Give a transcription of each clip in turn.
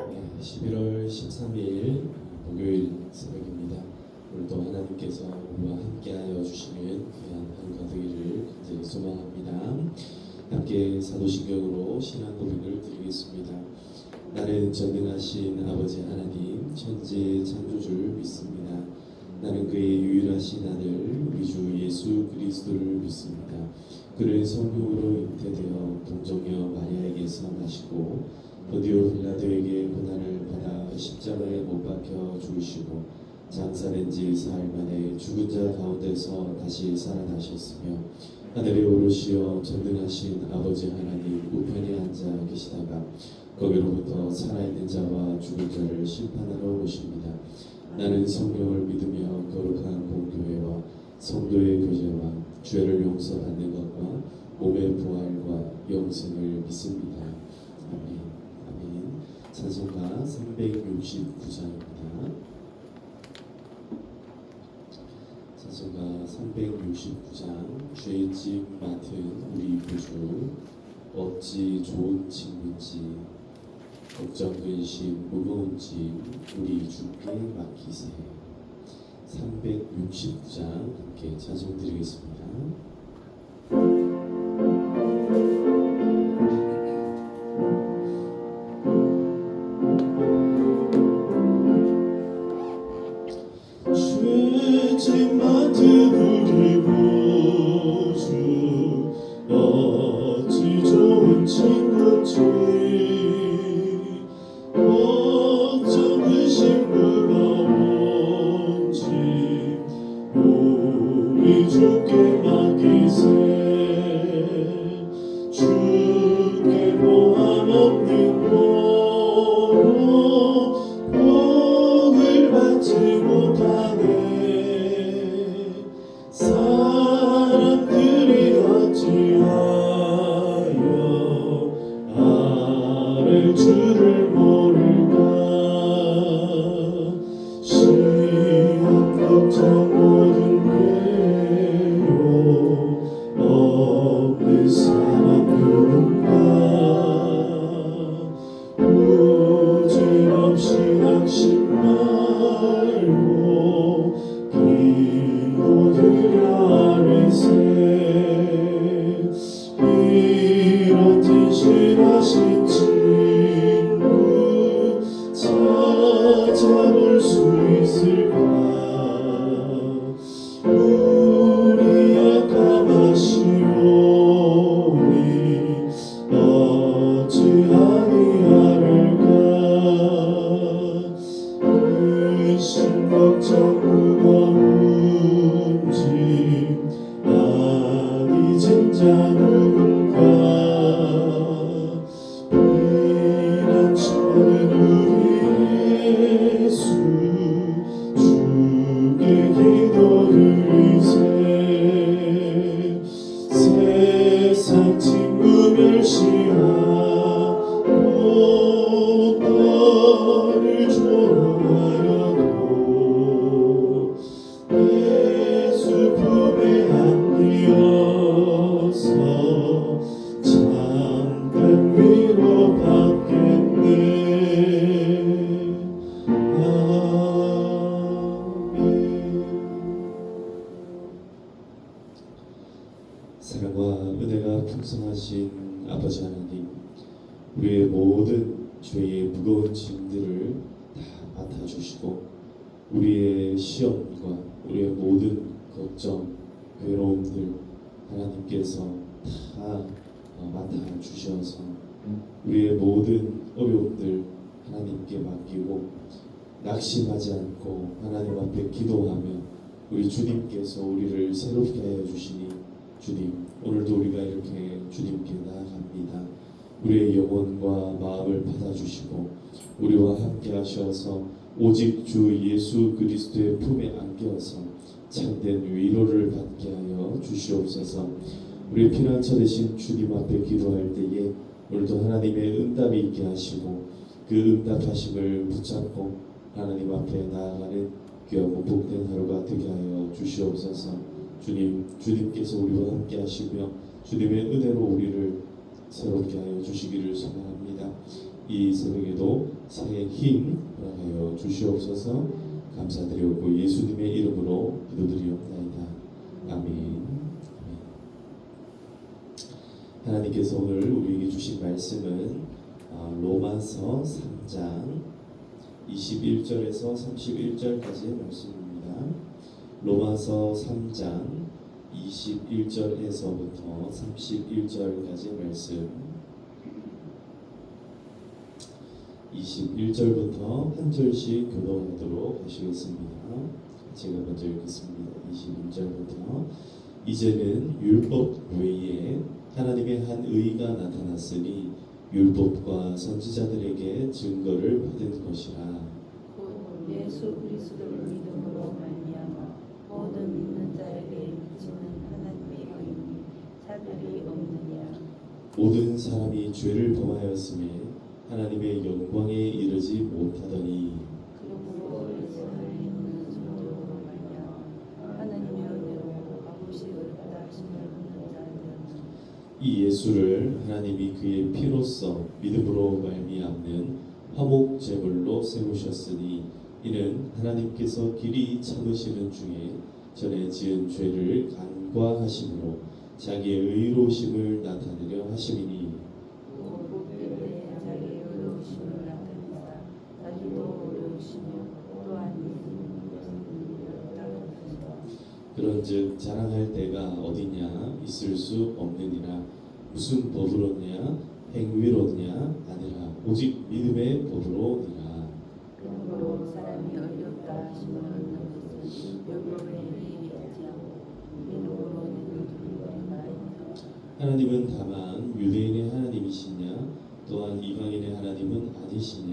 11월 13일 목요일 새벽입니다. 오늘도 하나님께서 우리와 함께하여 주시는 귀한 하루가 되기를 간절히 소망합니다. 함께 사도신경으로 신앙 고백을 드리겠습니다. 나는 전능하신 아버지 하나님 천지 창조주를 믿습니다. 나는 그의 유일하신 아들 우리 주 예수 그리스도를 믿습니다. 그를 성령으로 잉태되어 동정녀 마리아에게서 나시고 본디오 빌라도에게 고난을 받아 십자가에 못 박혀 죽으시고 장사된 지 사흘 만에 죽은 자 가운데서 다시 살아나셨으며 하늘에 오르시어 전능하신 아버지 하나님 우편에 앉아 계시다가 거기로부터 살아있는 자와 죽은 자를 심판하러 오십니다. 나는 성령을 믿으며 거룩한 공교회와 성도의 교제와 죄를 용서받는 것과 몸의 부활과 영생을 믿습니다. 아멘. 찬송가 369장입니다. 찬송가 369장 죄짐 맡은 우리 구주 어찌 좋은 친구인지 걱정 근심 무거운 짐 우리 주께 맡기세. 369장 함께 찬송 드리겠습니다. 죄짐 맡은 우리 구주 어찌 좋은 친구인지 걱정 근심 무거운 짐 우리 주께 맡기세. 주께 보람 없는 복을 받지 못하네. 사람들이 어찌하여 아를 주를 모를까. 시험 걱정 모든 괴로움 없는 사람 누군가. 부질없이 낙심 말고 기도드려 아뢰세. 이런 진실하신 친구 찾아볼 수 있을까. 우리 약함하시오니 어찌 아니하를까. 근심 걱정 무거운 짐 많이 진 자 누군가. 피난처는 우리 예수 주께 기도드리세. 세상 친구 멸시하고 너를 조롱하여도 예수 품에 안기어서 참된 위로 받겠네. 아멘. 사랑과 은혜가 풍성하신 아버지 하나님, 우리의 모든 죄의 무거운 짐들을 다 맡아주시고 우리의 시험과 우리의 모든 걱정, 괴로움들 하나님께서 다 맡아주셔서 우리의 모든 어려움들 하나님께 맡기고 낙심하지 않고 하나님 앞에 기도하며 우리 주님께서 우리를 새롭게 하여 주시니 주님, 오늘도 우리가 이렇게 주님께 나아갑니다. 우리의 영혼과 마음을 받아주시고 우리와 함께 하셔서 오직 주 예수 그리스도의 품에 안겨서 참된 위로를 받게 하여 주시옵소서. 우리 피난처 되신 주님 앞에 기도할 때에 오늘도 하나님의 응답이 있게 하시고 그 응답하심을 붙잡고 하나님 앞에 나아가는 귀하고 복된 하루가 되게 하여 주시옵소서. 주님께서 우리와 함께 하시며 주님의 은혜로 우리를 새롭게 하여 주시기를 소망합니다. 이 새벽에도 새 힘 허락하여 주시옵소서. 감사드리옵고 예수님의 이름으로 기도드리옵나이다. 아멘. 아멘. 하나님께서 오늘 우리에게 주신 말씀은 로마서 3장 21절에서 31절까지의 말씀입니다. 로마서 3장 21절에서부터 31절까지의 말씀, 21절부터 한 절씩 교독하도록 하시겠습니다. 제가 먼저 읽겠습니다. 21절부터 이제는 율법 외에 하나님의 한 의가 나타났으니 율법과 선지자들에게 증거를 받은 것이라. 곧 예수 그리스도를 믿음으로 말미암아 모든 믿는 자에게 미치는 하나님의 의니 차별이 없느니라. 모든 사람이 죄를 범하였음에 하나님의 영광에 이르지 못하더니 그러므로 예수를 믿는 성도로 말미암아 하나님의 은혜로 값없이 어렵다 하심을 얻는 자 되었느니라. 이 예수를 하나님이 그의 피로써 믿음으로 말미암는 화목 제물로 세우셨으니 이는 하나님께서 길이 참으시는 중에 전에 지은 죄를 간과하심으로 자기의 의로우심을 나타내려 하심이니 또 복되되 자기의 의로우심을 나타내사 자기도 어려우시며 또한 예수님 것을 이뤘다고 하시라. 그런즉 자랑할 데가 어디냐 있을 수 없느니라. 무슨 법으로냐 행위로냐 아니라 오직 믿음의 법으로니라. 그러므로 사람이 어렵다 하심을 얻는 것은 율법의 일이 있지 않고 믿음으로 믿는 줄이니라. 하나님은 다만 유대인의 하나님이시냐 또한 이방인의 하나님은 아니시냐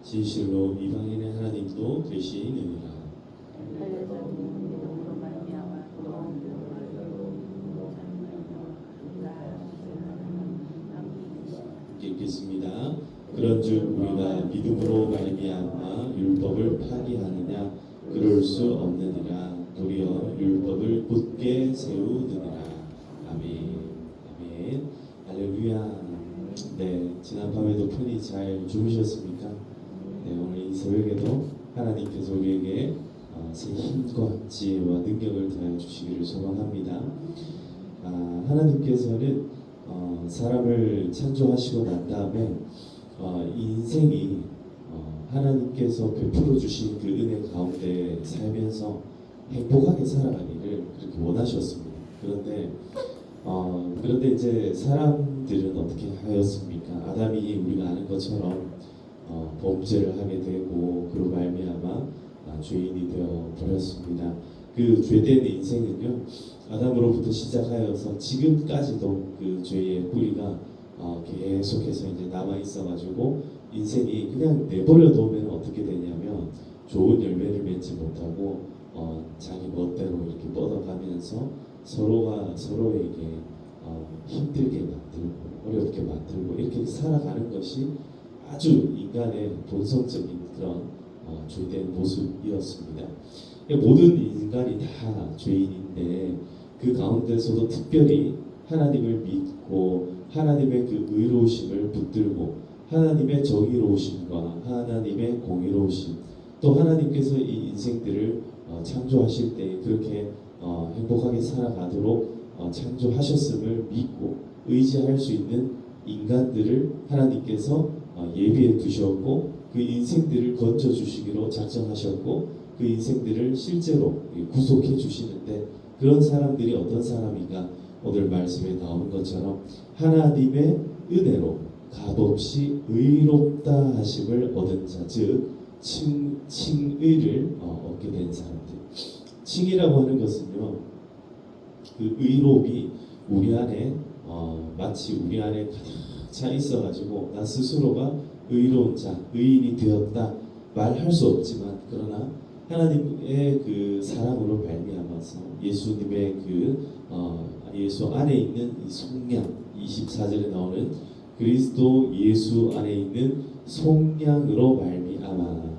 진실로 이방인의 하나님도 되시느니라. 할례자는 믿음으로 말미암아 또한 믿음으로 읽겠습니다. 그런즉 우리가 믿음으로 말미암아 율법을 파기하느냐 그럴 수 없느니라. 도리어 율법을 굳게 세우느니라. 아멘. 아멘. 할렐루야. 네, 지난 밤에도 편히 잘 주무셨습니까? 네, 오늘 이 새벽에도 하나님께서 우리에게 새 힘과 지혜와 능력을 더하여 주시기를 소망합니다. 하나님께서는 사람을 창조하시고 난 다음에 인생이 하나님께서 베풀어 주신 그 은혜 가운데 살면서 행복하게 살아가기를 그렇게 원하셨습니다. 그런데 이제 사람들은 어떻게 하였습니까? 아담이 우리가 아는 것처럼 범죄를 하게 되고 그로 말미암아 죄인이 되어 버렸습니다. 그 죄된 인생은요 아담으로부터 시작하여서 지금까지도 그 죄의 뿌리가 계속해서 이제 남아 있어가지고 인생이 그냥 내버려 두면 어떻게 되냐면 좋은 열매를 맺지 못하고 자기 멋대로 이렇게 뻗어가면서 서로가 서로에게 힘들게 만들고 어렵게 만들고 이렇게 살아가는 것이 아주 인간의 본성적인 그런 죄된 모습이었습니다. 모든 인간이 다 죄인인데 그 가운데서도 특별히 하나님을 믿고 하나님의 그 의로우심을 붙들고 하나님의 정의로우심과 하나님의 공의로우심 또 하나님께서 이 인생들을 창조하실 때 그렇게 행복하게 살아가도록 창조하셨음을 믿고 의지할 수 있는 인간들을 하나님께서 예비해 두셨고 그 인생들을 건져 주시기로 작정하셨고 그 인생들을 실제로 구속해 주시는데 그런 사람들이 어떤 사람인가 오늘 말씀에 나오는 것처럼 하나님의 은혜로 값없이 의롭다 하심을 얻은 자, 즉 칭의를 얻게 된 사람들. 칭이라고 하는 것은요, 그 의로움이 우리 안에 마치 우리 안에 가득 차 있어가지고 나 스스로가 의로운 자, 의인이 되었다 말할 수 없지만 그러나 하나님의 그 사랑으로 말미암아서 예수님의 예수 안에 있는 이 속량 24절에 나오는 그리스도 예수 안에 있는 속량으로 말미암아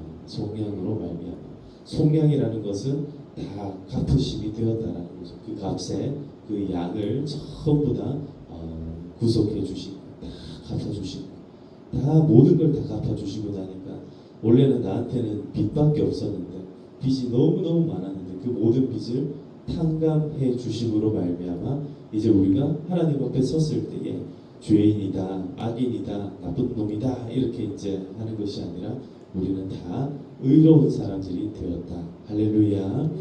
속량이라는 것은 다 갚으심이 되었다라는 거죠. 그 값에 그 양을 전부 다 구속해 주시고 다 갚아주시고 다 모든 걸 다 갚아주시고 나니까 원래는 나한테는 빚밖에 없었는데 빚이 너무너무 많았는데 그 모든 빚을 탕감해 주심으로 말미암아 이제 우리가 하나님 앞에 섰을 때에 죄인이다, 악인이다, 나쁜 놈이다 이렇게 이제 하는 것이 아니라 우리는 다 의로운 사람들이 되었다. 할렐루야.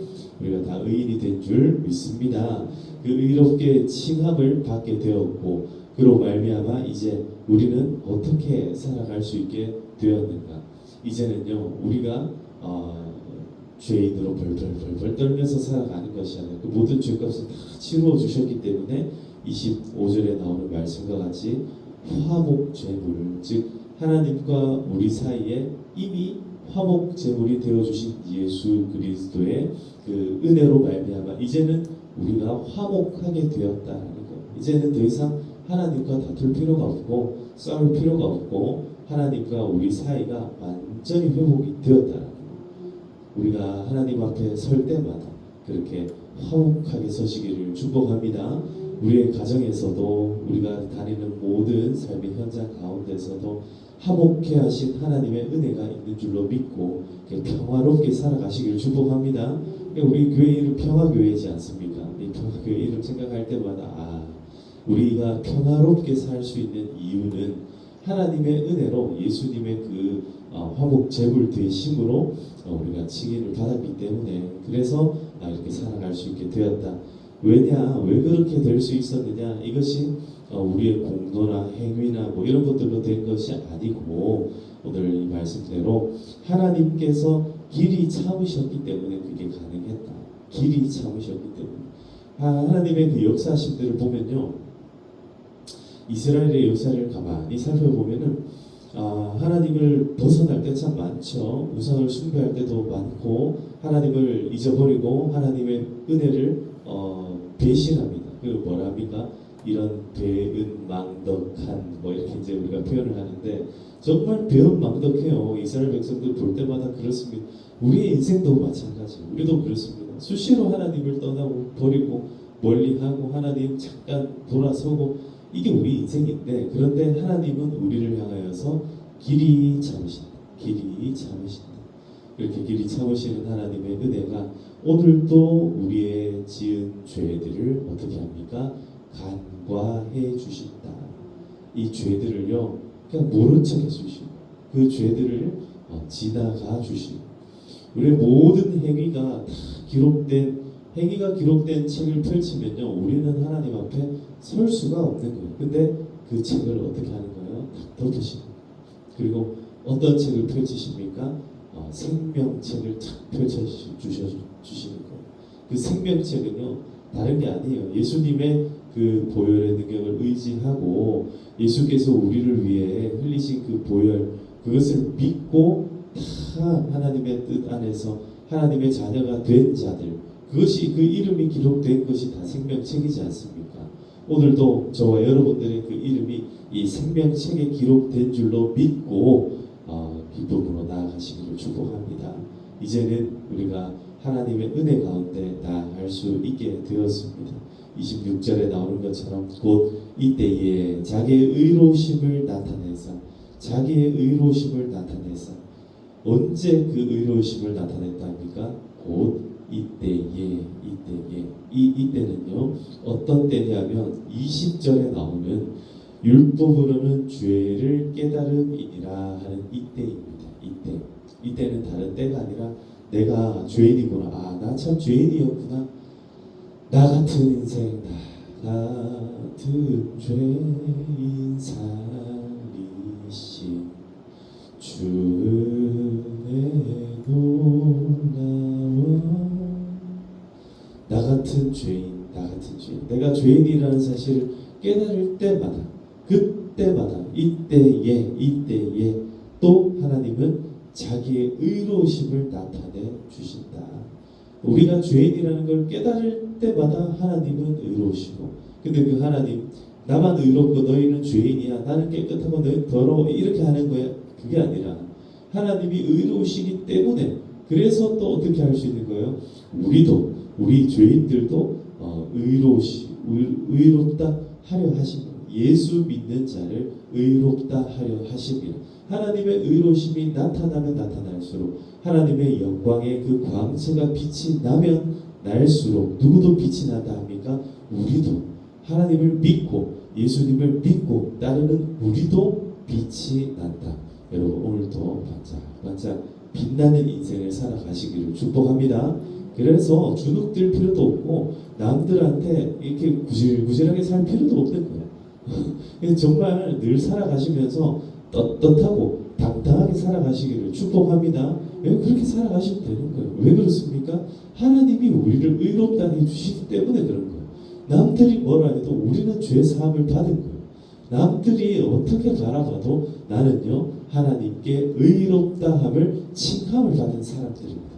우리가 다 의인이 된 줄 믿습니다. 그 의롭게 칭함을 받게 되었고 그로 말미암아 이제 우리는 어떻게 살아갈 수 있게 되었는가? 이제는요 우리가 죄인으로 벌벌벌벌 떨면서 살아가는 것이 아니라 그 모든 죄값을 다 치루어 주셨기 때문에 25절에 나오는 말씀과 같이 화목 제물, 즉 하나님과 우리 사이에 이미 화목 제물이 되어 주신 예수 그리스도의 그 은혜로 말미암아 이제는 우리가 화목하게 되었다는 것. 이제는 더 이상 하나님과 다툴 필요가 없고 싸울 필요가 없고 하나님과 우리 사이가 완전히 회복이 되었다는 것. 우리가 하나님 앞에 설 때마다 그렇게 화목하게 서시기를 축복합니다. 우리의 가정에서도 우리가 다니는 모든 삶의 현장 가운데서도 화목해 하신 하나님의 은혜가 있는 줄로 믿고 평화롭게 살아가시기를 축복합니다. 우리 교회 이름 평화교회지 않습니까? 이 평화교회 이름 생각할 때마다 우리가 평화롭게 살 수 있는 이유는 하나님의 은혜로 예수님의 그 화목 제물 되심으로 우리가 칭의를 받았기 때문에 그래서 이렇게 살아갈 수 있게 되었다. 왜냐? 왜 그렇게 될 수 있었느냐? 이것이 우리의 공로나 행위나 뭐 이런 것들로 된 것이 아니고 오늘 이 말씀대로 하나님께서 길이 참으셨기 때문에 그게 가능했다. 길이 참으셨기 때문에 하나님의 그 역사심들을 보면요 이스라엘의 역사를 가만히 살펴보면은 하나님을 벗어날 때 참 많죠. 우상을 숭배할 때도 많고 하나님을 잊어버리고 하나님의 은혜를 배신합니다. 그 뭐랍니까? 이런 배은망덕한 뭐 이렇게 이제 우리가 표현을 하는데 정말 배은망덕해요. 이스라엘 백성들 볼 때마다 그렇습니다. 우리의 인생도 마찬가지. 우리도 그렇습니다. 수시로 하나님을 떠나고 버리고 멀리하고 하나님 잠깐 돌아서고 이게 우리 인생인데 그런데 하나님은 우리를 향하여서 길이 참으신다. 길이 참으신다. 이렇게 길이 참으시는 하나님의 은혜가 오늘도 우리의 지은 죄들을 어떻게 합니까? 간과해 주신다. 이 죄들을요 그냥 모른 척 해주시고 그 죄들을 지나가 주시고 우리의 모든 행위가 다 행위가 기록된 책을 펼치면요 우리는 하나님 앞에 설 수가 없는 거예요. 근데 그 책을 어떻게 하는 거예요? 다 덮으시고 그리고 어떤 책을 펼치십니까? 생명책을 탁 펼쳐주시는 거예요. 그 생명책은요 다른 게 아니에요. 예수님의 그 보혈의 능력을 의지하고 예수께서 우리를 위해 흘리신 그 보혈 그것을 믿고 다 하나님의 뜻 안에서 하나님의 자녀가 된 자들 그것이 그 이름이 기록된 것이 다 생명책이지 않습니까? 오늘도 저와 여러분들의 그 이름이 이 생명책에 기록된 줄로 믿고 기쁨으로 나아가시기를 축복합니다. 이제는 우리가 하나님의 은혜 가운데 나아갈 수 있게 되었습니다. 26절에 나오는 것처럼 곧 이때에 자기의 의로우심을 나타내사 언제 그 의로우심을 나타냈답니까? 곧 이때에 이때는요 어떤 때냐면 20절에 나오는 율법으로는 죄를 깨달음이니라 하는 이때입니다. 이때는 다른 때가 아니라 내가 죄인이구나. 나 참 죄인이었구나. 나 같은 인생 나 같은 죄인 살리신 주 은혜 놀라워 나 같은 죄인 내가 죄인이라는 사실을 깨달을 때마다 그때마다 이때에 또 하나님은 자기의 의로우심을 나타내 주신다. 우리가 죄인이라는 걸 깨달을 때마다 하나님은 의로우시고 근데 그 하나님 나만 의롭고 너희는 죄인이야 나는 깨끗하고 너희는 더러워 이렇게 하는 거야. 그게 아니라 하나님이 의로우시기 때문에 그래서 또 어떻게 할 수 있는 거예요? 우리 죄인들도 의롭다 하려 하신 겁니다. 예수 믿는 자를 의롭다 하려 하십니다. 하나님의 의로심이 나타나면 나타날수록 하나님의 영광의 그 광채가 빛이 나면 날수록 누구도 빛이 난다 합니까? 우리도 하나님을 믿고 예수님을 믿고 따르는 우리도 빛이 난다. 여러분 오늘도 반짝반짝 빛나는 인생을 살아가시기를 축복합니다. 그래서 주눅들 필요도 없고 남들한테 이렇게 구질구질하게 살 필요도 없는 거예요. 정말 늘 살아가시면서 떳떳하고 당당하게 살아가시기를 축복합니다. 왜 그렇게 살아가시면 되는 거예요? 왜 그렇습니까? 하나님이 우리를 의롭다 해주시기 때문에 그런 거예요. 남들이 뭐라 해도 우리는 죄 사함을 받은 거예요. 남들이 어떻게 바라봐도 나는요 하나님께 의롭다함을 칭함을 받은 사람들입니다.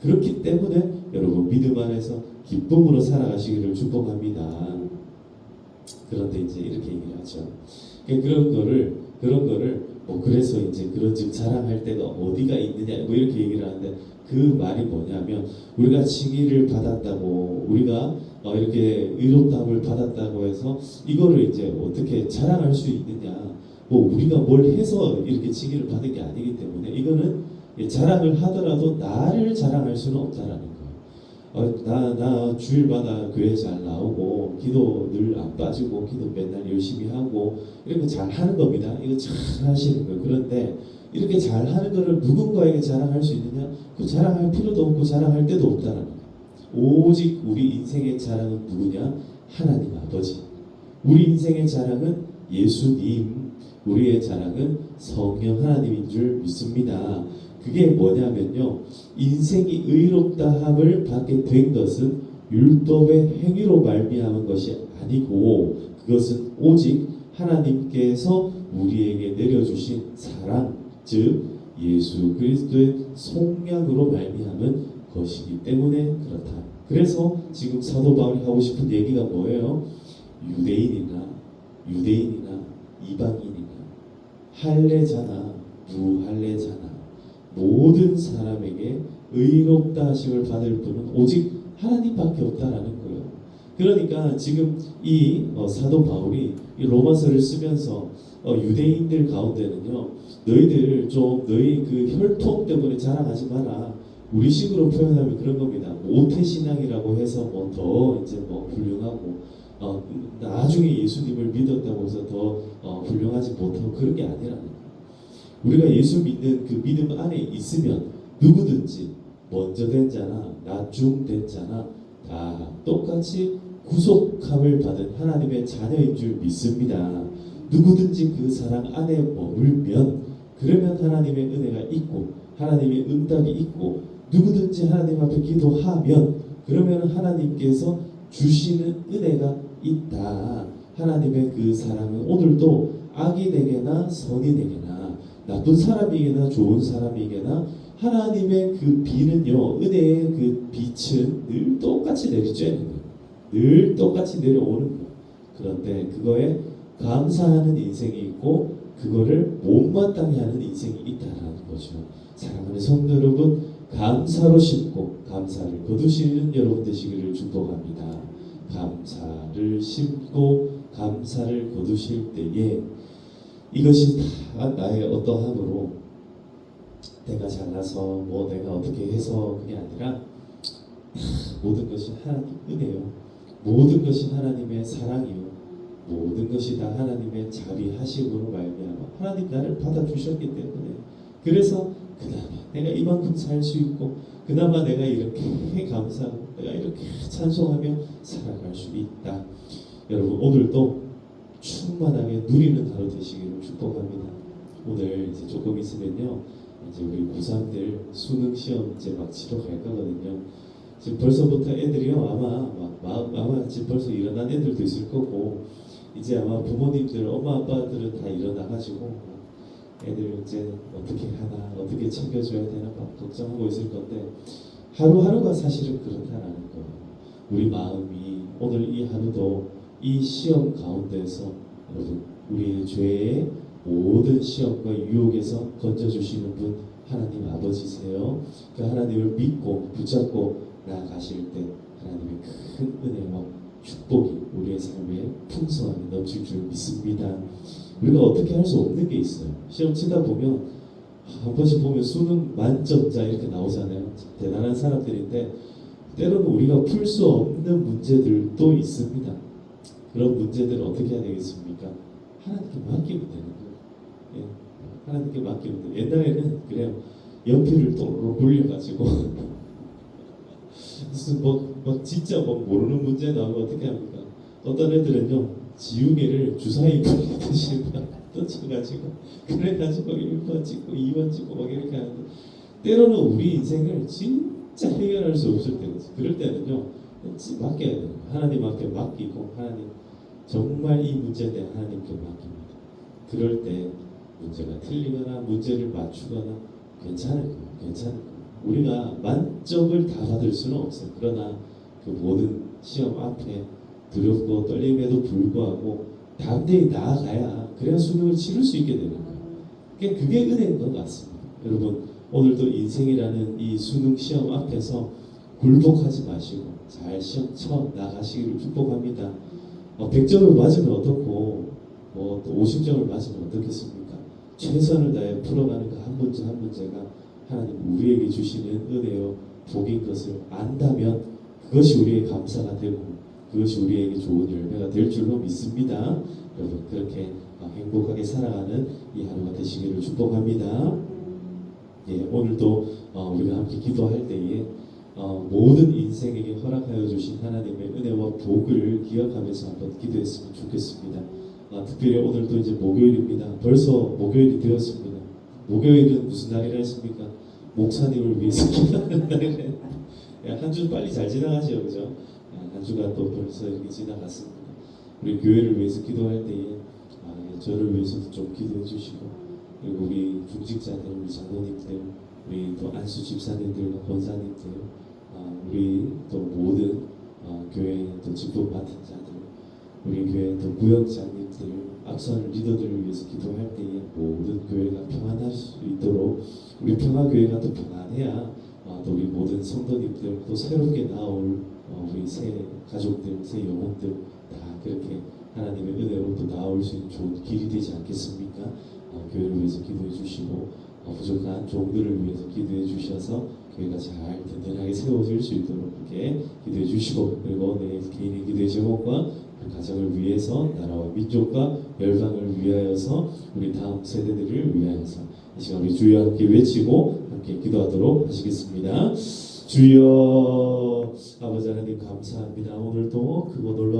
그렇기 때문에 여러분 믿음 안에서 기쁨으로 살아가시기를 축복합니다. 그런데 이제 이렇게 얘기하죠. 그런 거를 뭐 그래서 이제 그런 집 자랑할 때가 어디가 있느냐 뭐 이렇게 얘기를 하는데 그 말이 뭐냐면 우리가 칭의를 받았다고 우리가 이렇게 의롭다함을 받았다고 해서 이거를 이제 어떻게 자랑할 수 있느냐 뭐 우리가 뭘 해서 이렇게 칭의를 받은 게 아니기 때문에 이거는 자랑을 하더라도 나를 자랑할 수는 없다라는 거예요. 나 주일마다 교회 잘 나오고 기도 늘 안 빠지고 기도 맨날 열심히 하고 이런 거 잘 하는 겁니다. 이거 잘 하시는 거예요. 그런데 이렇게 잘 하는 거를 누군가에게 자랑할 수 있느냐? 그 자랑할 필요도 없고 자랑할 데도 없다라는 거예요. 오직 우리 인생의 자랑은 누구냐? 하나님 아버지. 우리 인생의 자랑은 예수님. 우리의 자랑은 성령 하나님인 줄 믿습니다. 그게 뭐냐면요. 인생이 의롭다함을 받게 된 것은 율법의 행위로 말미암은 것이 아니고 그것은 오직 하나님께서 우리에게 내려주신 사랑, 즉 예수 그리스도의 속량으로 말미암은 것이기 때문에 그렇다. 그래서 지금 사도 바울이 하고 싶은 얘기가 뭐예요? 유대인이나 이방인이나 할례자나 무할례자나 모든 사람에게 의롭다 하심을 받을 분은 오직 하나님밖에 없다라는 거예요. 그러니까 지금 이 사도 바울이 이 로마서를 쓰면서 유대인들 가운데는요, 너희들 좀 너희 그 혈통 때문에 자랑하지 마라. 우리식으로 표현하면 그런 겁니다. 모태신앙이라고 해서 뭐 더 이제 뭐 훌륭하고 나중에 예수님을 믿었다고 해서 더 훌륭하지 못하고 그런 게 아니라는 거예요. 우리가 예수 믿는 그 믿음 안에 있으면 누구든지 먼저 된 자나 나중된 자나 다 똑같이 구속함을 받은 하나님의 자녀인 줄 믿습니다. 누구든지 그 사랑 안에 머물면 그러면 하나님의 은혜가 있고 하나님의 응답이 있고 누구든지 하나님 앞에 기도하면 그러면 하나님께서 주시는 은혜가 있다. 하나님의 그 사랑은 오늘도 악인에게나 선인에게나 나쁜 사람에게나 좋은 사람에게나 하나님의 그 비는요, 은혜의 그 빛은 늘 똑같이 내리쬐는 거예요. 늘 똑같이 내려오는 거예요. 그런데 그거에 감사하는 인생이 있고 그거를 못마땅해 하는 인생이 있다라는 거죠. 사랑하는 성도 여러분, 감사로 심고 감사를 거두시는 여러분 되시기를 축복합니다. 감사를 심고 감사를 거두실 때에 이것이 다 나의 어떠함으로 내가 잘나서 뭐 내가 어떻게 해서 그게 아니라 모든 것이 하나님 은혜요. 모든 것이 하나님의 사랑이요. 모든 것이 다 하나님의 자비하심으로 말미암아 하나님 나를 받아주셨기 때문에 그래서 그나마 내가 이만큼 살 수 있고 그나마 내가 이렇게 감사하고 내가 이렇게 찬송하며 살아갈 수 있다. 여러분 오늘도 충만하게 누리는 하루 되시기를 축복합니다. 오늘 이제 조금 있으면요 이제 우리 고3들 수능 시험 이제 막 치러 갈 거거든요. 지금 벌써부터 애들이요 아마 지금 벌써 일어난 애들도 있을 거고 이제 아마 부모님들 엄마 아빠들은 다 일어나가지고 애들 이제 어떻게 하나 어떻게 챙겨줘야 되나 막 걱정하고 있을 건데 하루하루가 사실은 그렇다라는 거예요. 우리 마음이 오늘 이 하루도 이 시험 가운데서 여러분 우리의 죄의 모든 시험과 유혹에서 건져주시는 분 하나님 아버지세요. 그 하나님을 믿고 붙잡고 나아가실 때 하나님의 큰 은혜와 축복이 우리의 삶에 풍성하게 넘칠 줄 믿습니다. 우리가 어떻게 할 수 없는 게 있어요. 시험 치다 보면 한 번씩 보면 수능 만점자 이렇게 나오잖아요. 참 대단한 사람들인데 때로는 우리가 풀 수 없는 문제들도 있습니다. 그런 문제들을 어떻게 해야 되겠습니까? 하나님께 맡기면 되는 거예요. 예, 하나님께 맡기면 돼요. 옛날에는 그래요. 연필을 또 굴려가지고 무슨 막 진짜 막 모르는 문제 나오면 어떻게 합니까? 어떤 애들은요 지우개를 주사위 굴리듯이 막 떠쳐가지고 그래가지고 1번 찍고 2번 찍고 막 이렇게 하는데 때로는 우리 인생을 진짜 해결할 수 없을 때가 있어요. 그럴 때는요 맡겨야 돼요. 하나님 앞에 맡기고 하나님 정말 이 문제에 대해 하나님께 맡깁니다. 그럴 때 문제가 틀리거나 문제를 맞추거나 괜찮을 거예요. 괜찮을 거예요. 우리가 만점을 다 받을 수는 없어요. 그러나 그 모든 시험 앞에 두렵고 떨림에도 불구하고 담대히 나아가야 그래야 수능을 치를 수 있게 되는 거예요. 그게 은혜인 것 같습니다. 여러분 오늘도 인생이라는 이 수능 시험 앞에서 굴복하지 마시고 잘 시험 쳐 나가시기를 축복합니다. 100점을 맞으면 어떻고 또 50점을 맞으면 어떻겠습니까? 최선을 다해 풀어가는 그 한 문제 한 문제가 하나님 우리에게 주시는 은혜요 복인 것을 안다면 그것이 우리의 감사가 되고 그것이 우리에게 좋은 열매가 될 줄로 믿습니다. 여러분 그렇게 행복하게 살아가는 이 하루가 되시기를 축복합니다. 예, 오늘도 우리가 함께 기도할 때에 모든 인생에게 허락하여 주신 하나님의 은혜와 복을 기억하면서 한번 기도했으면 좋겠습니다. 특별히 오늘도 이제 목요일입니다. 벌써 목요일이 되었습니다. 목요일은 무슨 날이라 했습니까? 목사님을 위해서 기도하는 날이래. 한 주 빨리 잘 지나가죠, 그죠? 한 주가 또 벌써 이렇게 지나갔습니다. 우리 교회를 위해서 기도할 때에 저를 위해서도 좀 기도해 주시고 그리고 우리 중직자들, 우리 장로님들, 우리 또 안수 집사님들과 권사님들, 우리 또 모든 교회 또 직분 맡은 자들, 우리 교회 또 구역장님들, 앞선 리더들을 위해서 기도할 때에 모든 교회가 평안할 수 있도록 우리 평화교회가 또 평안해야 또 우리 모든 성도님들 또 새롭게 나올 우리 새 가족들, 새 영혼들 다 그렇게 하나님의 은혜로 또 나올 수 있는 좋은 길이 되지 않겠습니까? 교회를 위해서 기도해 주시고 부족한 종들을 위해서 기도해 주셔서 교회가 잘 든든하게 세워질 수 있도록 그렇게 기도해 주시고 그리고 내 개인의 기도의 제목과 그 가정을 위해서 나라와 민족과 열방을 위하여서 우리 다음 세대들을 위하여서 이 시간 우리 주여 함께 외치고 함께 기도하도록 하시겠습니다. 주여 아버지 하나님 감사합니다. 오늘도 크고 놀라운